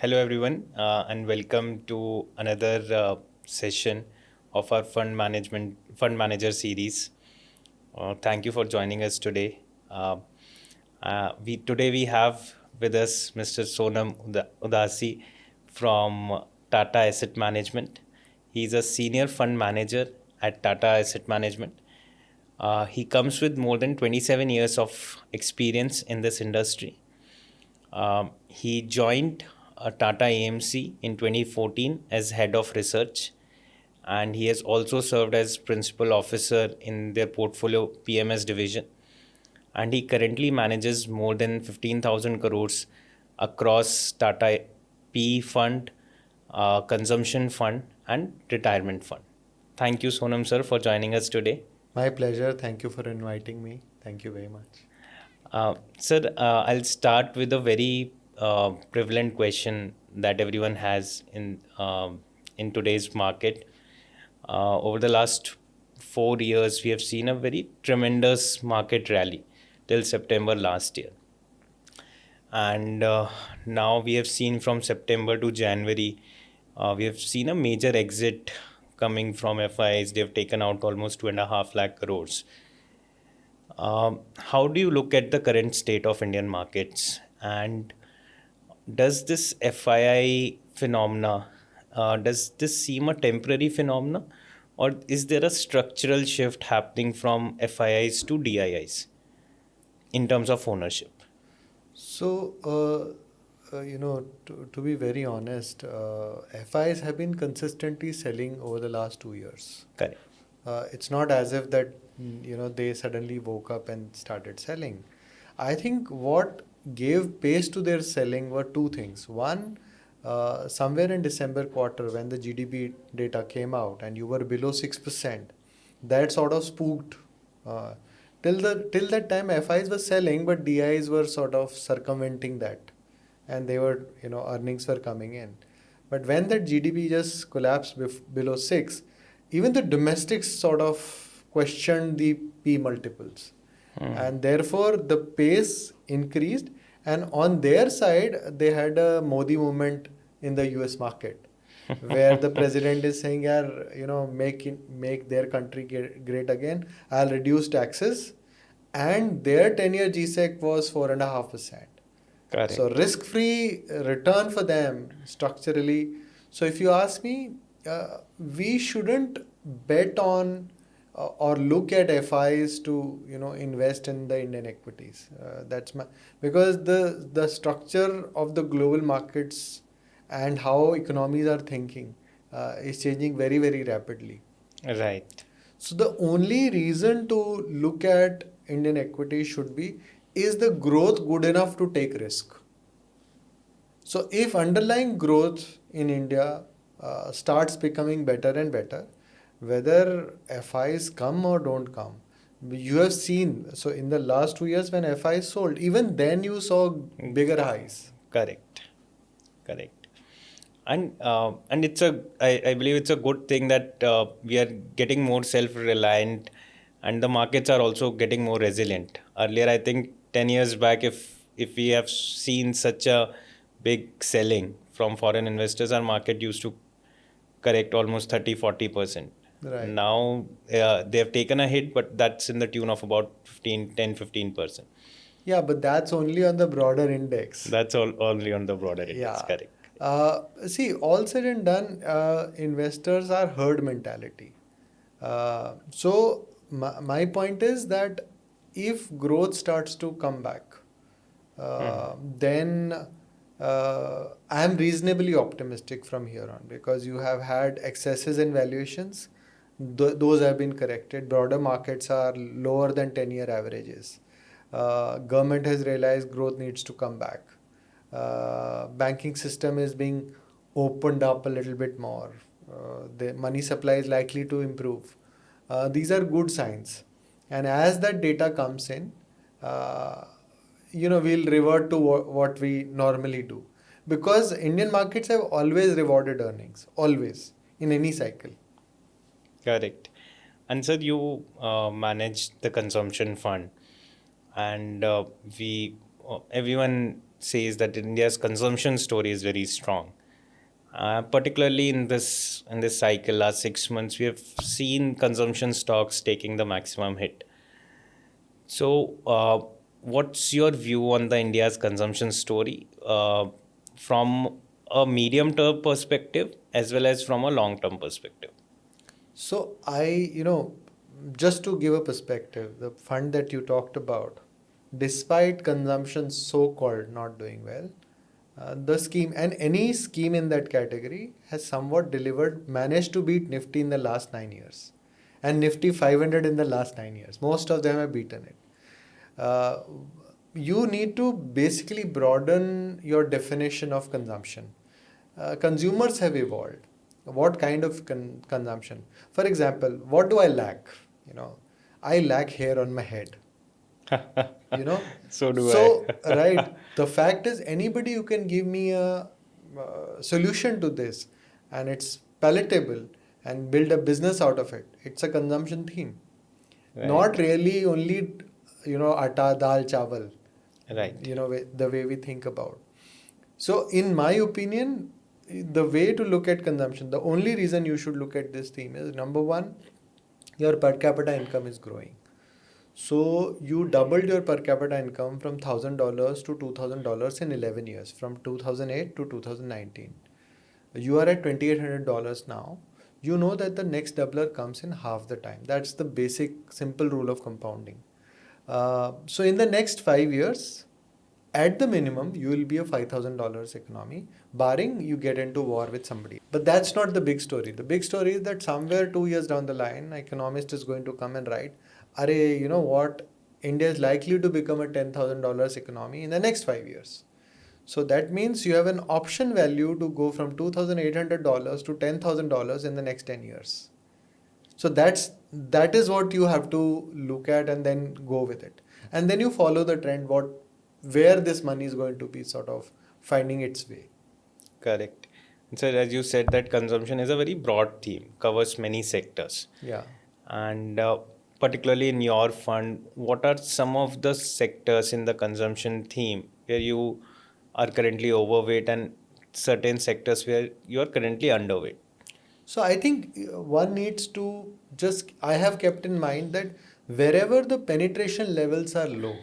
Hello, everyone, and welcome to another session of our fund manager series. Thank you for joining us today. We have with us Mr. Sonam Udasi from Tata Asset Management. He's a senior fund manager at Tata Asset Management. He comes with more than 27 years of experience in this industry. He joined Tata AMC in 2014 as head of research, and he has also served as principal officer in their portfolio PMS division. And he currently manages more than 15,000 crores across Tata PE fund, consumption fund, and retirement fund. Thank you, Sonam sir, for joining us today. My pleasure. Thank you for inviting me. Thank you very much. Sir, I'll start with a very prevalent question that everyone has in today's market. Over the last 4 years, we have seen a very tremendous market rally till September last year. And now we have seen from September to January, we have seen a major exit coming from FIIs. They have taken out almost 2.5 lakh crores. How do you look at the current state of Indian markets? And does this FII phenomena, does this seem a temporary phenomena? Or is there a structural shift happening from FIIs to DIIs in terms of ownership? So, to be very honest, FIs have been consistently selling over the last 2 years. Correct. It's not as if that they suddenly woke up and started selling. I think what gave pace to their selling were two things. One, somewhere in December quarter when the GDP data came out and you were below 6%, that sort of spooked. Till that time, FIs were selling, but DIs were sort of circumventing that, and they were earnings were coming in. But when that GDP just collapsed below 6, even the domestics sort of questioned the P multiples, and therefore the pace increased. And on their side, they had a Modi movement in the US market, where the president is saying, "Yeah, make their country great again. I'll reduce taxes," and their 10-year GSEC was 4.5%. Correct. So risk-free return for them structurally. So if you ask me, we shouldn't bet on or look at FIs to invest in the Indian equities. Because the structure of the global markets and how economies are thinking is changing very, very rapidly. Right. So the only reason to look at Indian equities should be, is the growth good enough to take risk? So if underlying growth in India starts becoming better and better, whether FIs come or don't come, you have seen, so in the last 2 years when FIs sold, even then you saw bigger highs. Correct. And I believe it's a good thing that we are getting more self-reliant, and the markets are also getting more resilient. Earlier, I think 10 years back, if we have seen such a big selling from foreign investors, our market used to correct almost 30-40%. Right. Now they have taken a hit, but that's in the tune of about 10-15%. Yeah, but that's only on the broader index. That's only on the broader index. Yeah. Correct. See, all said and done, investors are herd mentality. So my point is that if growth starts to come back, then I am reasonably optimistic from here on, because you have had excesses in valuations. Those have been corrected. Broader markets are lower than 10-year averages. Government has realized growth needs to come back. Banking system is being opened up a little bit more. The money supply is likely to improve. These are good signs. And as that data comes in, we'll revert to what we normally do. Because Indian markets have always rewarded earnings, always, in any cycle. Correct. And sir, you manage the consumption fund, and everyone says that India's consumption story is very strong. Particularly in this cycle, last 6 months, we have seen consumption stocks taking the maximum hit. So, what's your view on the India's consumption story from a medium-term perspective as well as from a long-term perspective? So just to give a perspective, the fund that you talked about, despite consumption so-called not doing well, the scheme and any scheme in that category has somewhat managed to beat Nifty in the last 9 years, and Nifty 500 in the last 9 years. Most of them have beaten it. Uh, you need to basically broaden your definition of consumption. Consumers have evolved. What kind of consumption? For example, what do I lack? You know, I lack hair on my head. You know, So do so I. right. The fact is, anybody who can give me a solution to this, and it's palatable, and build a business out of it. It's a consumption theme, not Right, really only atta dal chawal, right, the way we think about. So in my opinion, the way to look at consumption, the only reason you should look at this theme is, number one, your per capita income is growing. So you doubled your per capita income from $1,000 to $2,000 in 11 years, from 2008 to 2019. You are at $2,800 now. You know that the next doubler comes in half the time. That's the basic simple rule of compounding. So in the next 5 years, at the minimum, you will be a $5,000 economy, barring you get into war with somebody. But that's not the big story. The big story is that somewhere 2 years down the line, an economist is going to come and write, "Are you know what? India is likely to become a $10,000 economy in the next 5 years." So that means you have an option value to go from $2,800 to $10,000 in the next 10 years. So that is what you have to look at and then go with it. And then you follow the trend, where this money is going to be sort of finding its way. correct. And so, as you said, that consumption is a very broad theme, covers many sectors. Yeah. And particularly in your fund, what are some of the sectors in the consumption theme where you are currently overweight and certain sectors where you are currently underweight? So I think one needs to I have kept in mind that wherever the penetration levels are low,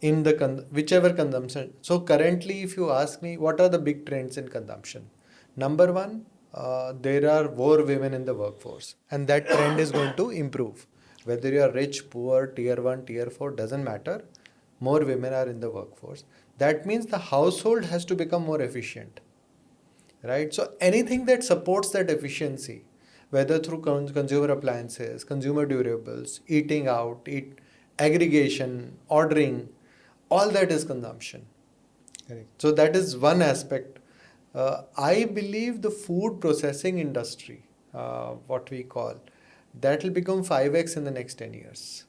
in the whichever consumption. So currently, if you ask me, what are the big trends in consumption? Number one, there are more women in the workforce, and that trend is going to improve. Whether you are rich, poor, tier one, tier four, doesn't matter. More women are in the workforce. That means the household has to become more efficient, right? So anything that supports that efficiency, whether through consumer appliances, consumer durables, eating out, aggregation, ordering, all that is consumption. Correct. So that is one aspect. I believe the food processing industry, what we call, that will become 5x in the next 10 years.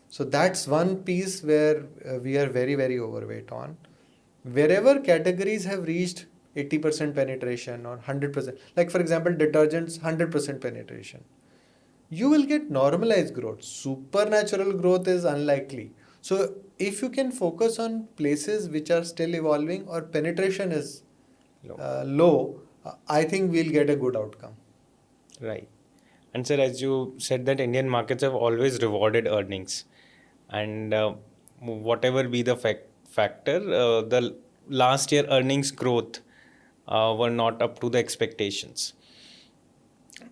So that's one piece where we are very, very overweight on. Wherever categories have reached 80% penetration or 100%, like for example, detergents, 100% penetration, you will get normalized growth. Supernatural growth is unlikely. So if you can focus on places which are still evolving or penetration is Low. low, I think we'll get a good outcome. Right. And sir, as you said that Indian markets have always rewarded earnings, and whatever be the factor, the last year earnings growth were not up to the expectations.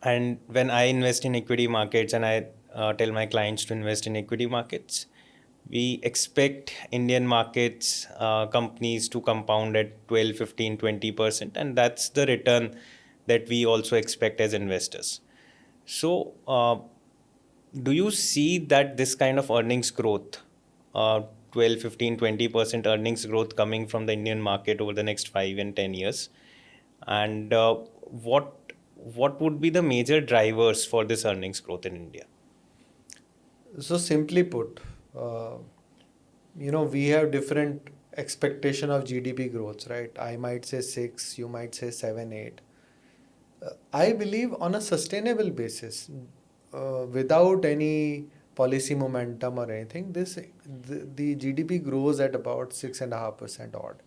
And when I invest in equity markets and I tell my clients to invest in equity markets, we expect Indian markets companies to compound at 12, 15, 20%, and that's the return that we also expect as investors. So, do you see that this kind of earnings growth, 12, 15, 20% earnings growth coming from the Indian market over the next 5 and 10 years? And what would be the major drivers for this earnings growth in India? So simply put, uh, we have different expectation of GDP growth, right? I might say 6, you might say 7, 8. I believe on a sustainable basis, without any policy momentum or anything, the GDP grows at about 6.5% odd.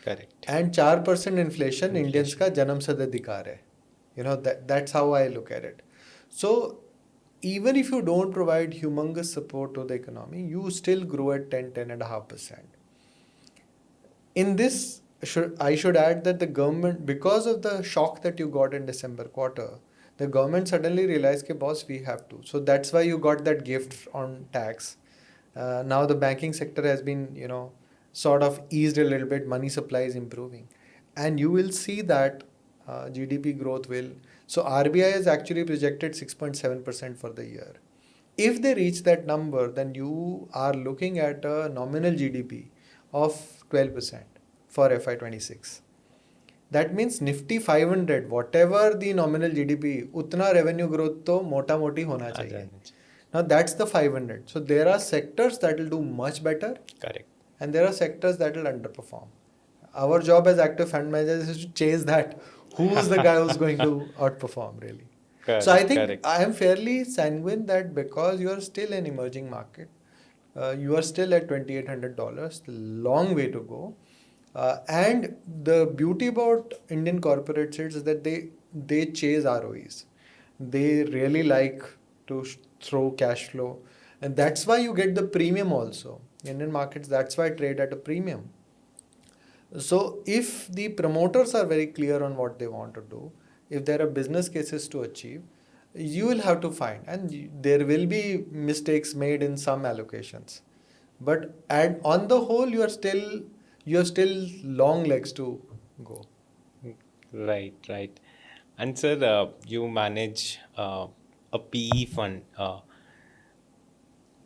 Correct. And 4% inflation Indians Inflation. का जन्मसिद्ध अधिकार है. That's how I look at it. So even if you don't provide humongous support to the economy, you still grow at 10.5%. In this, I should add that the government, because of the shock that you got in December quarter, the government suddenly realized, "Ke boss, we have to." So that's why you got that gift on tax. Now the banking sector has been, sort of eased a little bit. Money supply is improving, and you will see that GDP growth will. So RBI has actually projected 6.7% for the year. If they reach that number, then you are looking at a nominal GDP of 12% for FY26. That means Nifty 500, whatever the nominal GDP, utna revenue growth to mota moti hona chahiye. Now that's the 500. So there are sectors that will do much better. Correct. And there are sectors that will underperform. Our job as active fund managers is to chase that. Who's the guy who's going to outperform really? Correct. So I think Correct. I am fairly sanguine that because you are still an emerging market, you are still at $2,800, long way to go. And the beauty about Indian corporates is that they chase ROEs. They really like to throw cash flow, and that's why you get the premium also. Indian markets, that's why trade at a premium. So if the promoters are very clear on what they want to do, if there are business cases to achieve, you will have to find, and there will be mistakes made in some allocations. But on the whole, you have still long legs to go. Right, right. And sir, you manage a PE fund.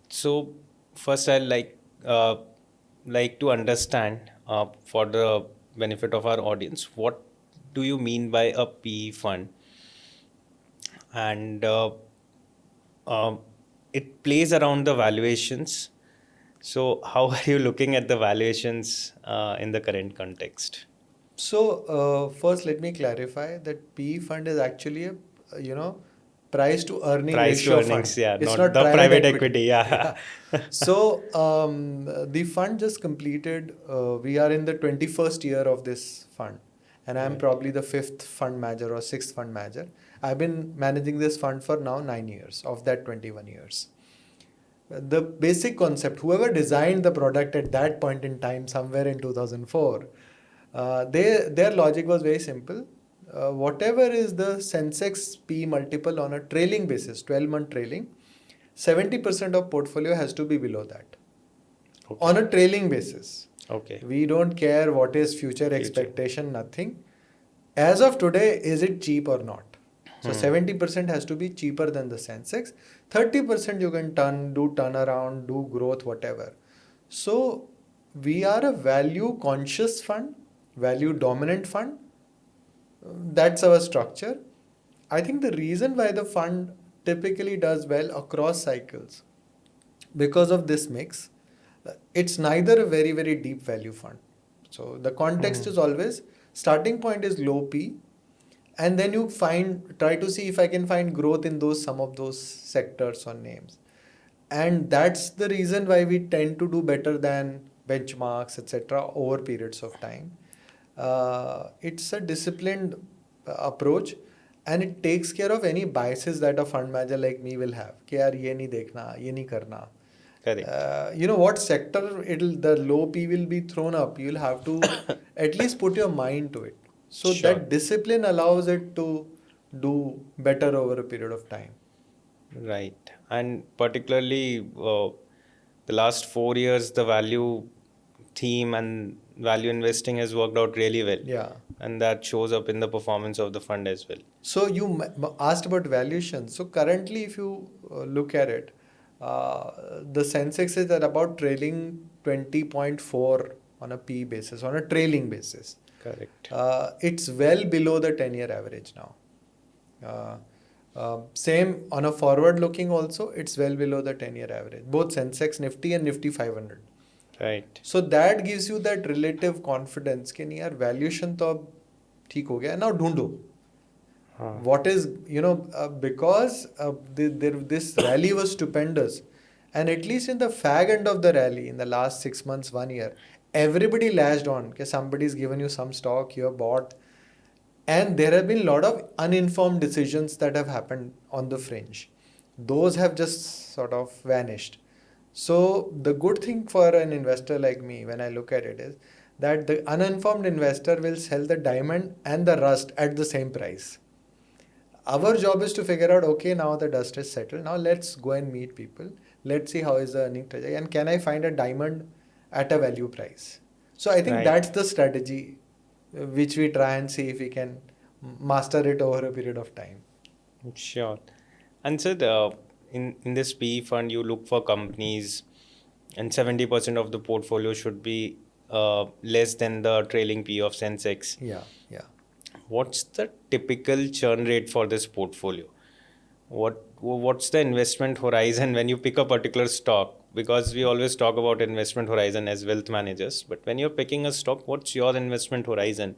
So first, I'd like to understand for the benefit of our audience, what do you mean by a PE fund? And it plays around the valuations. So how are you looking at the valuations in the current context? So first, let me clarify that PE fund is actually a price to earning Price to ratio earnings, fund. yeah, It's not not the private private equity. equity, yeah. So the fund just completed. We are in the 21st year of this fund, and I'm Right. probably the fifth fund manager or sixth fund manager. I've been managing this fund for now 9 years of that 21 years. The basic concept, whoever designed the product at that point in time, somewhere in 2004, their logic was very simple. Whatever is the Sensex P multiple on a trailing basis, 12-month trailing, 70% of portfolio has to be below that. Okay. On a trailing basis. Okay. We don't care what is future expectation, nothing. As of today, is it cheap or not? So 70% has to be cheaper than the Sensex. 30% you can do turnaround, do growth, whatever. So we are a value conscious fund, value dominant fund. That's our structure. I think the reason why the fund typically does well across cycles, because of this mix, it's neither a very, very deep value fund. So the context is always starting point is low P, and then you try to see if I can find growth in some of those sectors or names. And that's the reason why we tend to do better than benchmarks, etc., over periods of time. It's a disciplined approach, and it takes care of any biases that a fund manager like me will have. कि यार ये नहीं देखना, ये नहीं करना. Correct. What sector the low P will be thrown up, you'll have to at least put your mind to it. So Sure. that discipline allows it to do better over a period of time. Right. And particularly the last 4 years, the value theme and value investing has worked out really well. Yeah. And that shows up in the performance of the fund as well. So you asked about valuation. So currently, if you look at it, the Sensex is at about trailing 20.4 on a P basis, on a trailing basis. Correct. It's well below the 10-year average now. Same on a forward looking also, it's well below the 10-year average. Both Sensex, Nifty and Nifty 500. Right. So that gives you that relative confidence कि नहीं यार valuation तो अब ठीक हो गया, now ढूंढो. What is, because this rally was stupendous. And at least in the fag end of the rally, in the last 6 months, 1 year, everybody latched on. Okay, somebody's given you some stock, you have bought, and there have been a lot of uninformed decisions that have happened on the fringe. Those have just sort of vanished. So the good thing for an investor like me, when I look at it, is that the uninformed investor will sell the diamond and the rust at the same price. Our job is to figure out, okay, now the dust is settled. Now let's go and meet people. Let's see how is the earning trajectory, and can I find a diamond at a value price. So I think Right. that's the strategy which we try and see if we can master it over a period of time. Sure. And so in this PE fund, you look for companies, and 70% of the portfolio should be less than the trailing PE of Sensex. Yeah, yeah. What's the typical churn rate for this portfolio? What's the investment horizon when you pick a particular stock? Because we always talk about investment horizon as wealth managers, but when you're picking a stock, what's your investment horizon,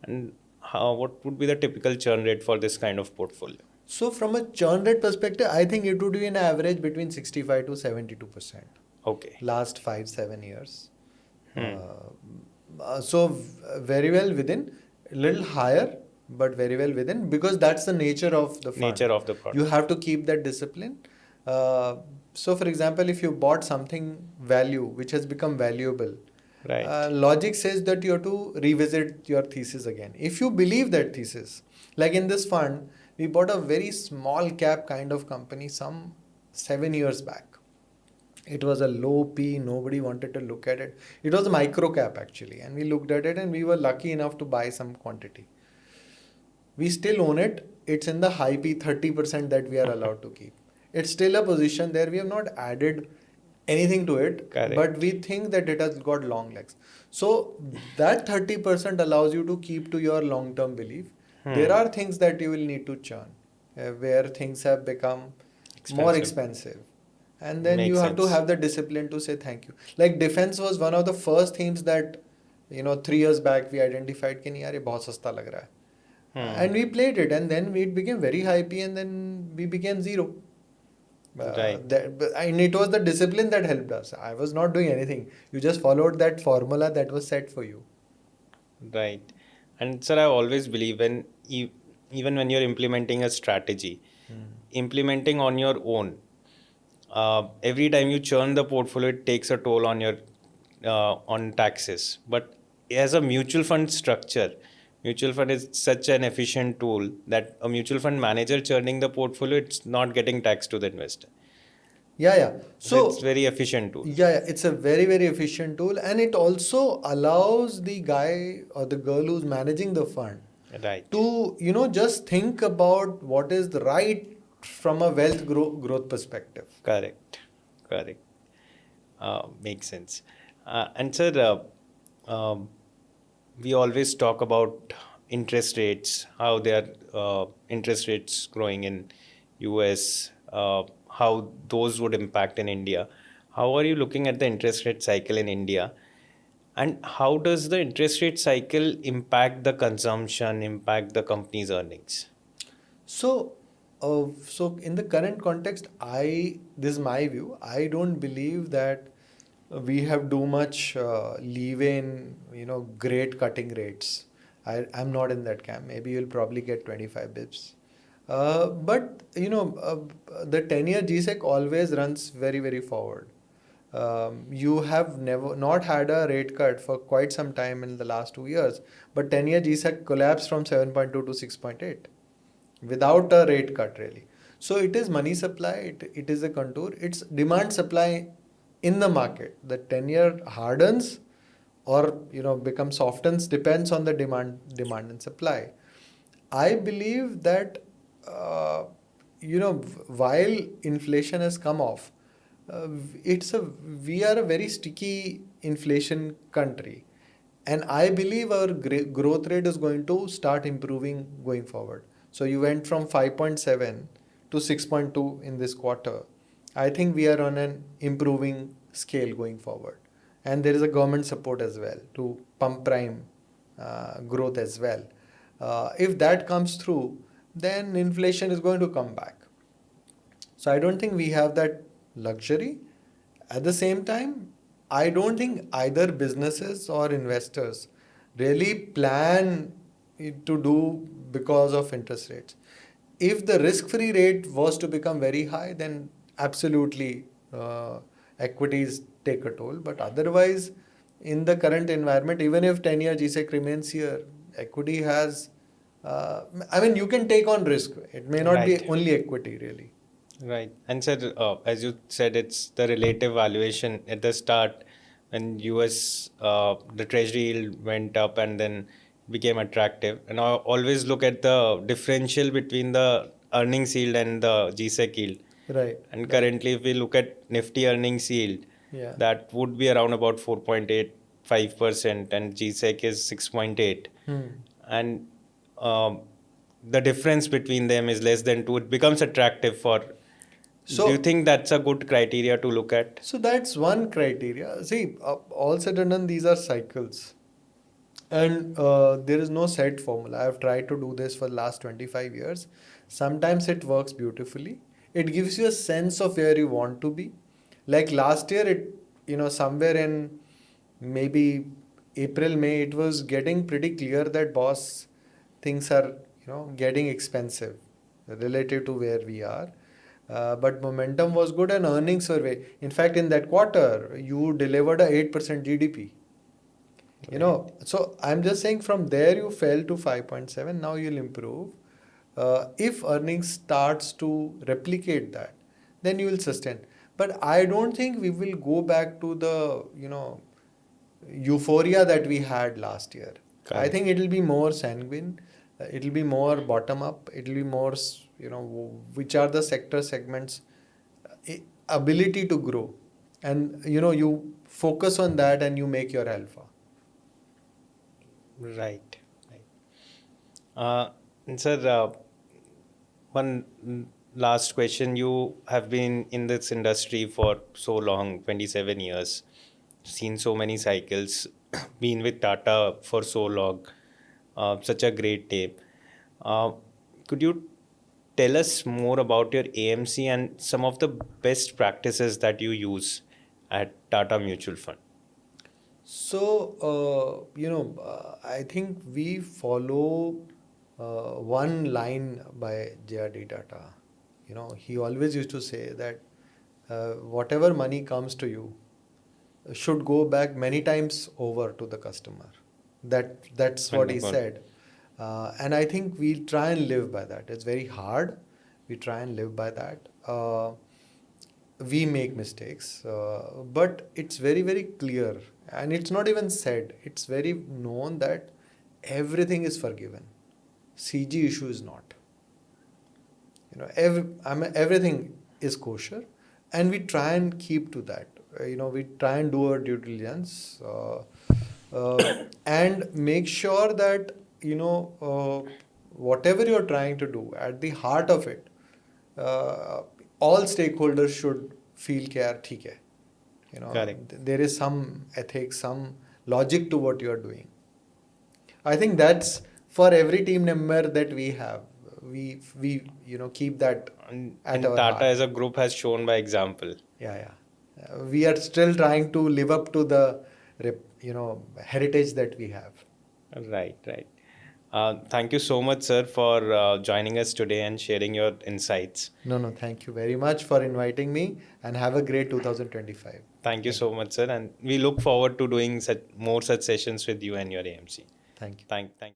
and what would be the typical churn rate for this kind of portfolio? So from a churn rate perspective, I think it would be an average between 65 to 72%. Okay. Last 5-7 years. Hmm. Very well within, a little higher, but very well within, because that's the nature of the fund. Nature of the You product. have to keep that discipline. So, for example, if you bought something value which has become valuable, Right. logic says that you have to revisit your thesis again. If you believe that thesis, like in this fund, we bought a very small cap kind of company some 7 years back. It was a low P, nobody wanted to look at it. It was a micro cap actually, and we looked at it and we were lucky enough to buy some quantity. We still own it. It's in the high P 30% that we are allowed to keep. It's still a position there. We have not added anything to it, but we Correct. think that it has got long legs. So that 30% allows you to keep to your long term belief. There Hmm. are things that you will need to churn, where things have become more Expensive. expensive. And then you Makes have to sense. have the discipline to say thank you. Like defense was one of the first themes that, 3 years back we identified कि नहीं यार ये बहुत सस्ता लग रहा है. Hmm. And we played it, and then it became very hypey, and then we became zero. Right. And it was the discipline that helped us. I was not doing anything. You just followed that formula that was set for you. Right. And sir, I always believe even when you're implementing a strategy, implementing on your own, every time you churn the portfolio, it takes a toll on your on taxes. But as a mutual fund structure, mutual fund is such an efficient tool that a mutual fund manager churning the portfolio, it's not getting taxed to the investor. Yeah, yeah. So it's So, very efficient tool. yeah, it's a very, very efficient tool, and it also allows the guy or the girl who's managing the fund Right. to, just think about what is the right from a wealth growth perspective. Correct. Correct. Makes sense. And sir, um, we always talk about interest rates, how they are interest rates growing in US, how those would impact in India. How are you looking at the interest rate cycle in India? And how does the interest rate cycle impact the consumption, impact the company's earnings? So in the current context, this is my view. I don't believe that we have too much leeway in, great cutting rates. I'm not in that camp. Maybe you'll probably get 25 bips. But the 10-year GSEC always runs very, very forward. You have never not had a rate cut for quite some time in the last 2 years, but 10-year GSEC collapsed from 7.2 to 6.8 without a rate cut really. So it is money supply, it is a contour, it's demand supply in the market. The 10-year hardens or becomes softens, depends on the demand and supply. I believe that while inflation has come off, it's a we are a very sticky inflation country, and I believe our growth rate is going to start improving going forward. So you went from 5.7 to 6.2 in this quarter. I think we are on an improving scale going forward, and there is a government support as well to pump prime growth as well. If that comes through, then inflation is going to come back. So I don't think we have that luxury, At the same time, I don't think either businesses or investors really plan it to do because of interest rates. If the risk-free rate was to become very high, then absolutely equities take a toll. But otherwise, in the current environment, even if 10-year GSEC remains here, equity has, I mean, you can take on risk. It may not be Right. only equity, really. Right. And sir, as you said, it's the relative valuation at the start when US, the treasury yield went up and then became attractive. And I always look at the differential between the earnings yield and the GSEC yield. Right, And right. currently, if we look at Nifty earnings yield, Yeah. that would be around about 4.85% and GSEC is 6.8. Hmm. And um, the difference between them is less than 2. It becomes attractive for. Do you So, think that's a good criteria to look at? so that's one criteria. See, all said and done, these are cycles. And there is no set formula. I've tried to do this for the last 25 years. Sometimes it works beautifully. It gives you a sense of where you want to be. Like last year, somewhere in maybe April, May, it was getting pretty clear that boss, things are, getting expensive relative to where we are. But momentum was good and earnings were way. In fact, in that quarter, you delivered a 8% GDP. Right. So I'm just saying from there you fell to 5.7. Now you'll improve. If earnings starts to replicate that, then you will sustain. But I don't think we will go back to the euphoria that we had last year. I Correct. think it'll be more sanguine. It'll be more bottom up. It'll be more, which are the sector segments, ability to grow, and you focus on that and you make your alpha. Right. Right. And sir, one last question. You have been in this industry for so long, 27 years, seen so many cycles, been with Tata for so long, such a great team. Uh, could you tell us more about your AMC and some of the best practices that you use at Tata Mutual Fund? So, I think we follow one line by J.R.D. Tata. He always used to say that whatever money comes to you should go back many times over to the customer. That's what he Wonderful. said. And I think we try and live by that. It's very hard. We try and live by that. We make mistakes, but it's very, very clear. And it's not even said, it's very known that everything is forgiven. CG issue is not. Everything is kosher, and we try and keep to that. We try and do our due diligence, and make sure that whatever you're trying to do, at the heart of it, uh, all stakeholders should feel care. ठीक है. Correct. There is some ethics, some logic to what you are doing. I think that's for every team member that we have. We keep that at And our Tata heart. as a group has shown by example. Yeah, yeah. We are still trying to live up to the heritage that we have. Right, right. Thank you so much, sir, for joining us today and sharing your insights. No, no, thank you very much for inviting me, and have a great 2025. Thank you Thank you. so much, sir, and we look forward to doing more such sessions with you and your AMC. Thank you. Thank.